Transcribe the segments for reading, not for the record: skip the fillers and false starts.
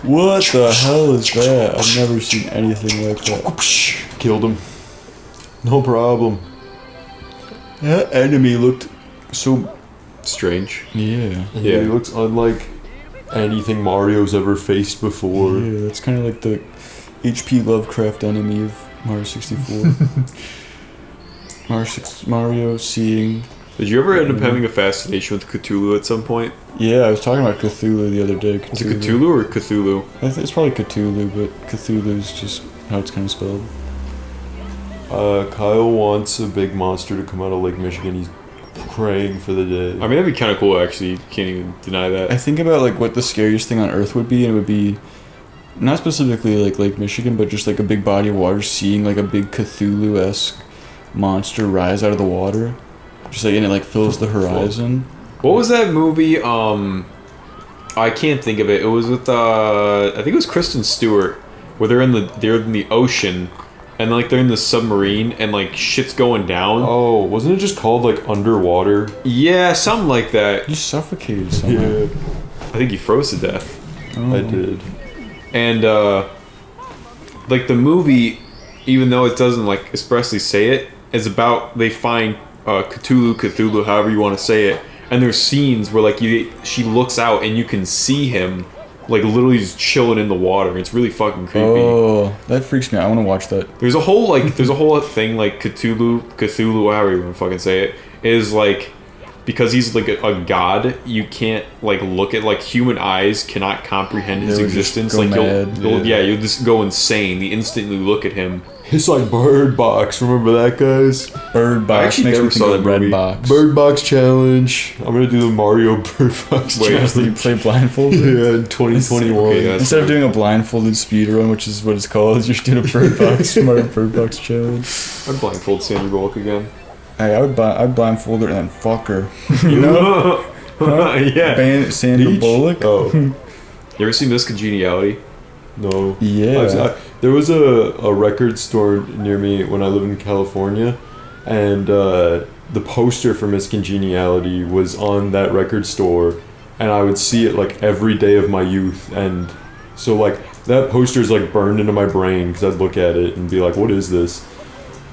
What the hell is that? I've never seen anything like that. Killed him. No problem. That enemy looked so strange. Yeah. Yeah, he looks unlike anything Mario's ever faced before. Yeah, that's kind of like the H.P. Lovecraft enemy of Mario 64. Mario seeing... Did you ever end up having a fascination with Cthulhu at some point? Yeah, I was talking about Cthulhu the other day. Is it Cthulhu or Cthulhu? I think it's probably Cthulhu, but Cthulhu is just how it's kind of spelled. Kyle wants a big monster to come out of Lake Michigan. He's praying for the day. I mean, that'd be kind of cool, actually. Can't even deny that. I think about like what the scariest thing on Earth would be, and it would be not specifically like Lake Michigan, but just like a big body of water, seeing like a big Cthulhu-esque monster rise out of the water, just like, and it like fills the horizon. What was that movie? I can't think of it. It was with I think it was Kristen Stewart, where they're in the ocean, and like they're in the submarine, and like shit's going down. Oh, wasn't it just called like Underwater? Yeah, something like that. You suffocated somehow. Yeah, I think you froze to death. Oh. I did. And like the movie, even though it doesn't like expressly say it, is about they find Cthulhu, however you want to say it, and there's scenes where like she looks out and you can see him like literally just chilling in the water. It's really fucking creepy. Oh, that freaks me out. I want to watch that. There's a whole thing like Cthulhu, however you want to fucking say it, is like, because he's like a god, you can't like look at, like, human eyes cannot comprehend his existence. Like you'll just go insane the instant you look at him. It's like Bird Box. Remember that, guys? Bird Box makes me think of Red Box. Bird Box challenge. I'm gonna do the Mario Bird Box challenge. So you play blindfolded? Yeah, in 2021. Okay, instead of doing a blindfolded speedrun, which is what it's called, you're doing a Bird Box Mario Bird Box challenge. I'd blindfold Sandra Bullock again. Hey, I'd blindfold her and then fuck her. You know? Yeah. Ban Sandra Bullock. Oh. You ever seen Miss Congeniality? No. Yeah. There was a record store near me when I lived in California, and the poster for Miss Congeniality was on that record store, and I would see it like every day of my youth, and so like that poster's like burned into my brain because I'd look at it and be like, what is this?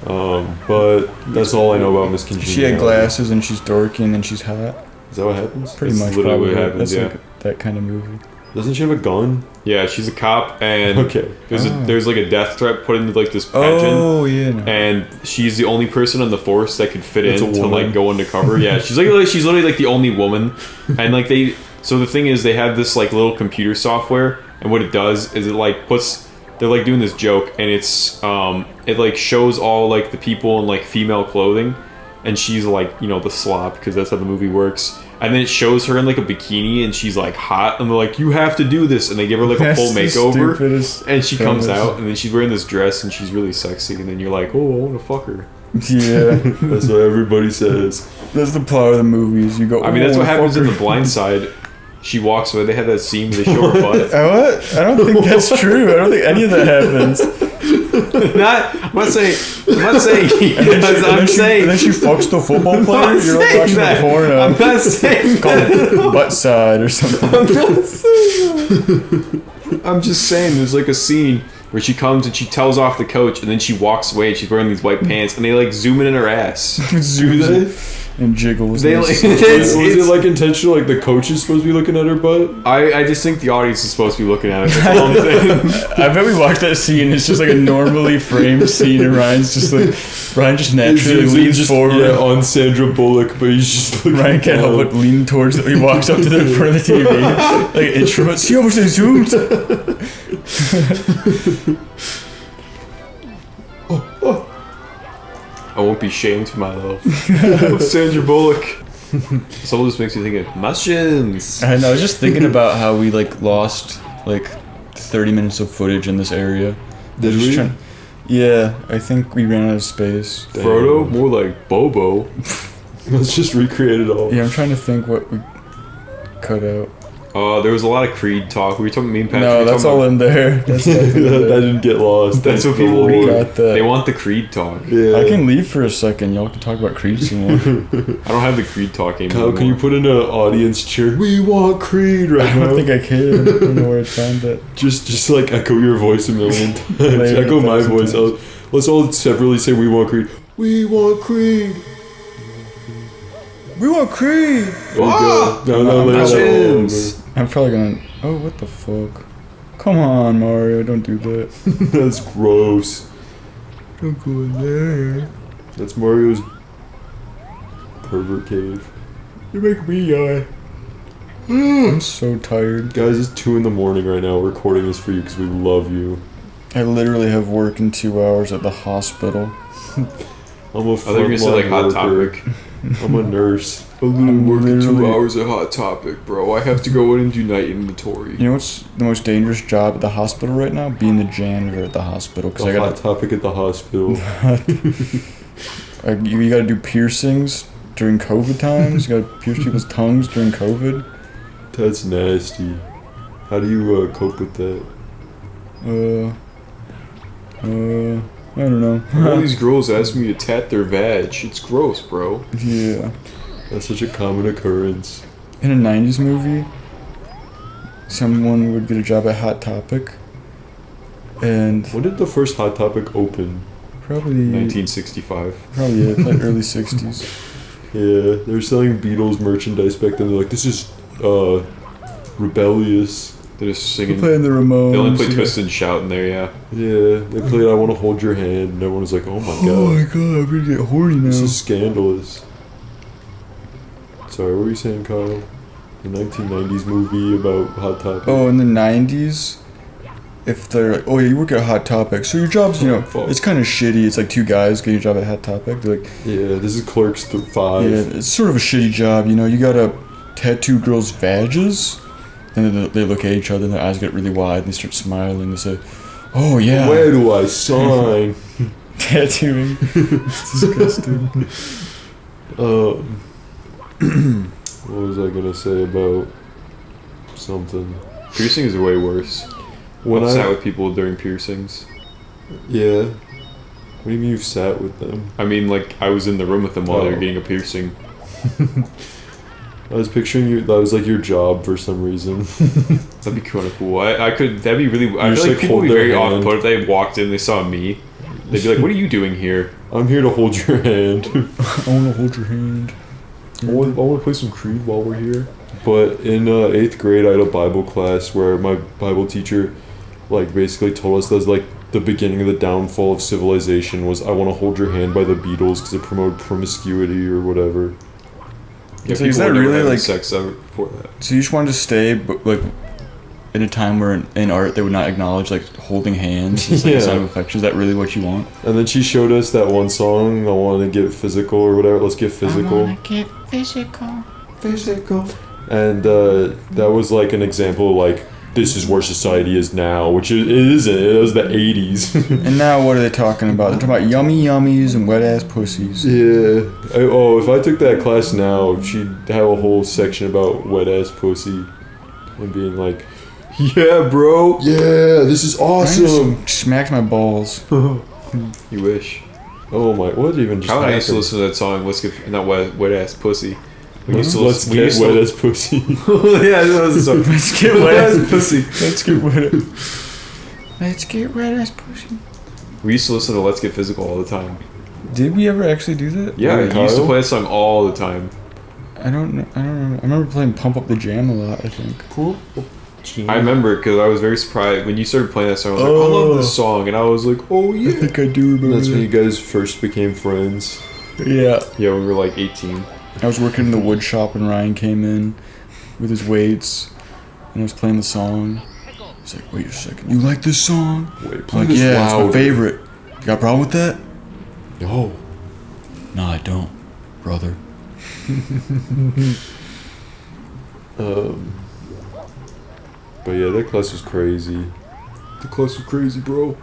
But that's all I know about Miss Congeniality. She had glasses and she's dorky and then she's hot. Is that what happens? Pretty That's much literally probably. what happens, That's yeah. like that kind of movie. Doesn't she have a gun? Yeah, she's a cop, and Okay. there's like a death threat put into like this pageant. Oh yeah. No. And she's the only person on the force that could fit That's in a to woman. like go undercover. Yeah, she's literally like the only woman. And like so the thing is, they have this like little computer software, and what it does is it like they're like doing this joke, and it's it like shows all like the people in like female clothing, and she's like, you know, the slop, because that's how the movie works. And then it shows her in like a bikini, and she's like hot, and they're like, you have to do this, and they give her like a full makeover, and she comes out, and then she's wearing this dress, and she's really sexy, and then you're like, oh, I want to fuck her. Yeah. That's what everybody says. That's the plot of the movies. You go. I mean, that's what happens in fucker. The Blind Side. She walks away. They have that scene where they show her butt. What? I don't think that's true. I don't think any of that happens. I'm not saying. I'm saying. And then she fucks the football player. You're like watching the porno. I'm not saying It's called Butt Side or something. I'm not saying that. I'm just saying there's like a scene where she comes and she tells off the coach, and then she walks away and she's wearing these white pants, and they like zoom in her ass. Zooms and jiggles. They and like- stuff. Was it like intentional? Like the coach is supposed to be looking at her butt? I just think the audience is supposed to be looking at it. That's all I'm saying. I bet we watched that scene. It's just like a normally framed scene, and Ryan's just like Ryan just naturally He's leans just, forward. Yeah, on Sandra Bullock, but he's just looking Ryan can't help down. but lean towards it. He walks up to the front of the TV, like intro. See how much they zoomed. I won't be shamed for my love. Sandra Bullock. Some of this makes me think of mushrooms. And I was just thinking about how we like lost like 30 minutes of footage in this area. Did Just we? Yeah, I think we ran out of space. Frodo? More like Bobo. Let's just recreate it all. Yeah, I'm trying to think what we cut out. There was a lot of Creed talk. Were you talking me and Patrick? No, that's all in there. That's definitely in That there. didn't get lost. That's what the people Lord. need. Got that. They want the Creed talk. Yeah. I can leave for a second. Y'all can talk about Creed some more. I don't have the Creed talk anymore. Kyle, can you put in an audience cheer? We want Creed right I now. don't think I can. I don't know where I found that. Just like echo your voice a million times. Play it Echo my 1,000 voice. times. Let's all separately say we want Creed. We want Creed. We want Creed. There we go. No, I'm later that Chins. over. I'm probably gonna. Oh, what the fuck? Come on, Mario. Don't do that. That's gross. Don't go in there. That's Mario's pervert cave. You make me yawn. I'm so tired. Guys, it's 2 in the morning right now. We're recording this for you because we love you. I literally have work in 2 hours at the hospital. I'm a I thought you were gonna say like frontline Hot worker. Topic. I'm a nurse. I'm working 2 hours at Hot Topic, bro. I have to go in and do night inventory. You know what's the most dangerous job at the hospital right now? Being the janitor at the hospital. Because The I hot gotta, topic at the hospital. you gotta do piercings during COVID times. You gotta pierce people's tongues during COVID. That's nasty. How do you cope with that? I don't know. All these girls ask me to tat their vag. It's gross, bro. Yeah. That's such a common occurrence. In a 90s movie, someone would get a job at Hot Topic. And When did the first Hot Topic open? probably 1965. Probably yeah, like early 60s. Yeah, they were selling Beatles merchandise back then. They're like, this is rebellious. They're just We're singing. playing the Ramones. They only play you Twist know. and Shout in there, yeah. Yeah, they played I Want to Hold Your Hand, and everyone was like, oh my Oh god, my god, I'm gonna get horny now. this is scandalous. Sorry, what were you saying, Kyle? The 1990s movie about Hot Topic? Oh, in the 90s, if they're like, oh yeah, you work at Hot Topic, so your job's, you know, Fuck. it's kind of shitty. It's like 2 guys getting a job at Hot Topic. They're like, Yeah, this is Clerks 5. yeah, it's sort of a shitty job, you know, you gotta tattoo girls' vages, and then they look at each other and their eyes get really wide and they start smiling. They say, oh yeah, Where do I sign? tattooing. It's disgusting. What was I gonna say about something? Piercing is way worse. When I've I sat with people during piercings. Yeah. What do you mean you've sat with them? I mean, like, I was in the room with them while they were Oh. getting a piercing. I was picturing you. That was like your job for some reason. That'd be kind of cool. I could. That'd be really. I just, feel like like, people would be hold their very hand. off-put if they walked in, they saw me. They'd be like, "What are you doing here?" I'm here to hold your hand. I wanna hold your hand. I want to play some Creed while we're here. But in 8th grade, I had a Bible class where my Bible teacher, like, basically told us that like the beginning of the downfall of civilization was "I Want to Hold Your Hand" by the Beatles because it promoted promiscuity or whatever. Yeah, So is people that were never really, having like- sex ever before that? So you just wanted to stay, but like, in a time where in art they would not acknowledge like holding hands as like a sign of affection. Is that really what you want? And then she showed us that one song, "I Want to Get Physical" or whatever. Let's get physical. Get physical. Physical. And that was like an example of like, this is where society is now, which it isn't. It was the 80s. And now what are they talking about? They're talking about yummy yummies and wet ass pussies. Yeah. If I took that class now, she'd have a whole section about wet ass pussy and being like, "Yeah, bro. Yeah, this is awesome." Smacks my balls. You wish. Oh my! What even just How I used to happened? listen to that song. Let's get not wet ass pussy. We used to Let's listen. We get used to. wet ass pussy. Yeah, that was the song. Let's get wet ass pussy. Let's get wet. Let's get wet ass pussy. We used to listen to "Let's Get Physical" all the time. Did we ever actually do that? Yeah, Wait, you used to Kyle? play that song all the time. I don't know. I don't remember. I remember playing Pump Up the Jam a lot. I think. I remember because I was very surprised when you started playing that song. I was like, "I love this song," and I was like, "Oh I yeah." think I do remember. That's when you guys first became friends. Yeah. Yeah, we were like 18. I was working in the wood shop and Ryan came in with his weights and I was playing the song. He's like, "Wait a second, you like this song?" Wait, play I'm like, this "Yeah, it's my louder." favorite. You got a problem with that?" No. "No, I don't, brother." But yeah, that class was crazy. The class was crazy, bro.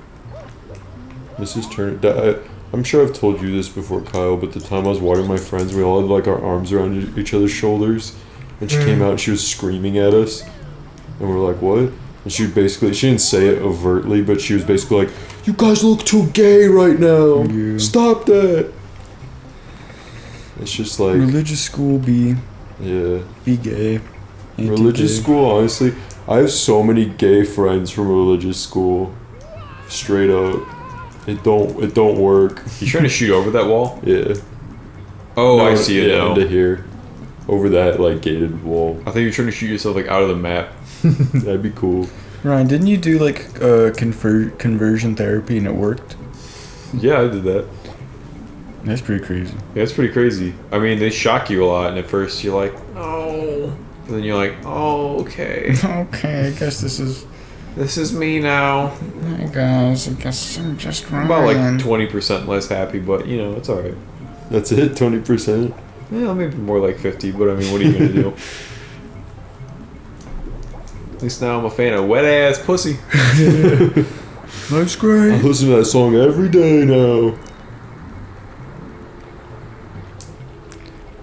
Mrs. Turner. I'm sure I've told you this before, Kyle, but the time I was watering my friends, we all had like our arms around each other's shoulders, and she came out and she was screaming at us. And we're like, what? And she didn't say it overtly, but she was basically like, you guys look too gay right now. Yeah. Stop that. It's just like, Religious school be gay. Religious Anti-gay. school, honestly, I have so many gay friends from religious school. Straight up. It don't work. You trying to shoot over that wall? Yeah. Oh, No, I see it now. into here. Over that, like, gated wall. I think you're trying to shoot yourself like out of the map. That'd be cool. Ryan, didn't you do like conversion therapy and it worked? Yeah, I did that. That's pretty crazy. Yeah, it's pretty crazy. I mean, they shock you a lot, and at first you're like, no. And then you're like, oh, okay. Okay, I guess this is me now. Hey guys, I guess I'm just I'm about like 20% less happy, but you know, it's alright. That's it, 20%. Yeah, maybe more like 50, but I mean, what are you gonna do? At least now I'm a fan of wet ass pussy. Life's I great. listen to that song every day now.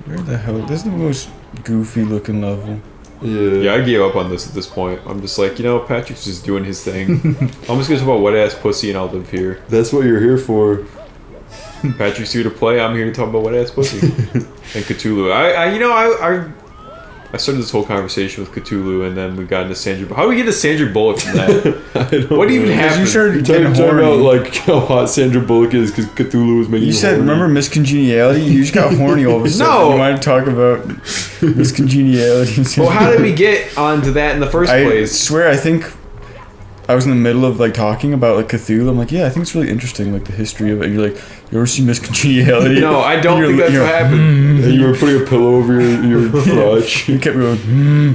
Where the hell? This is the most goofy looking level. Yeah, I gave up on this at this point. I'm just like, you know, Patrick's just doing his thing. I'm just gonna talk about wet ass pussy and I'll live here. That's what you're here for. Patrick's here to play. I'm here to talk about wet ass pussy and Cthulhu. I started this whole conversation with Cthulhu, and then we got into Sandra. How do we get to Sandra Bullock from that? What even happened? You started You're getting talking horny. about like how hot Sandra Bullock is because Cthulhu was making You said, horny. remember Miss Congeniality? You just got horny all of a sudden. No. You wanted to talk about Miss Congeniality. Well, how did we get onto that in the first I place? swear, I think I was in the middle of like talking about like Cthulhu. I'm like, yeah, I think it's really interesting, like the history of it. And you're like, you ever see Miss Congeniality? No, I don't think that's what happened. And you were putting a pillow over your crotch. You kept going.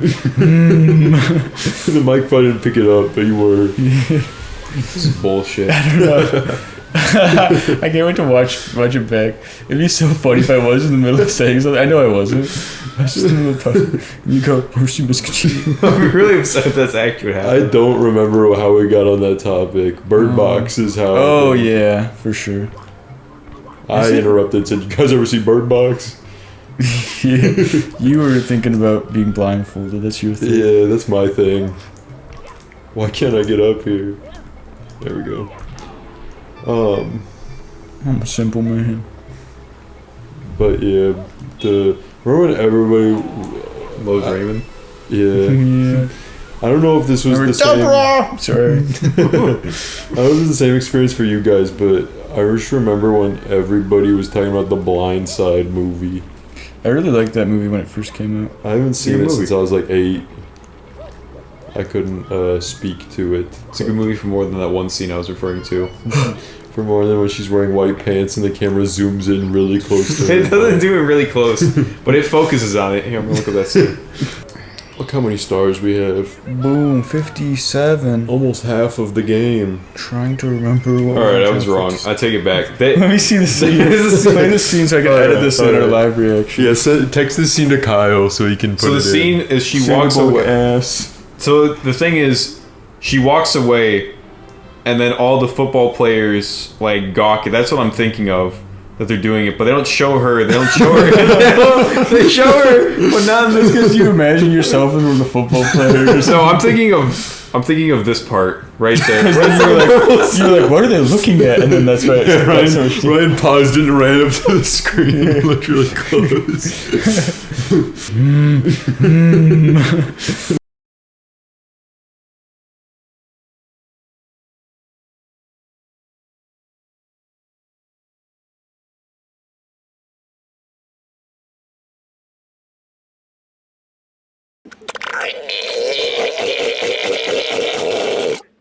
The mic probably didn't pick it up, but you were. This is bullshit. I don't know. I can't wait to watch it back. It'd be so funny if I was in the middle of saying something. I know I wasn't. I was just in the middle of talking. And you go, you ever see Miss Congeniality? I'm really upset if that's actually what I happened. don't remember how we got on that topic. Bird Box is how. Oh yeah, for sure. I interrupted. Said, "You guys ever see Bird Box?" Yeah, you were thinking about being blindfolded. That's your thing. Yeah, that's my thing. Why can't I get up here? There we go. I'm a simple man. But yeah, remember when everybody, Lowe's Raymond. yeah, Yeah. I don't know if this was the same. Sorry. I don't know if it was the same experience for you guys, but I just remember when everybody was talking about the Blind Side movie. I really liked that movie when it first came out. I haven't seen Good it movie. since I was like 8. I couldn't speak to it It's a good movie for more than that one scene I was referring to. for more than when she's wearing white pants and the camera zooms in really close to her. It doesn't do it really close, but it focuses on it. Here, I'm gonna look at that scene. Look how many stars we have. Boom, 57. Almost half of the game. Trying to remember what. Alright, I was wrong. I take it back. Let me see the scene. Play the scene so I can edit this in our live reaction. Yeah, text this scene to Kyle so he can put So the it scene in. is she walks away. Ass. So the thing is, she walks away, and then all the football players like gawk. That's what I'm thinking of. That they're doing it, but they don't show her. They don't show her. They show her, but not in this. Because you imagine yourself as one of the football players. No, I'm thinking of this part right there. You're like, what are they looking at? And then that's right. Ryan paused it and ran up to the screen and looked really close.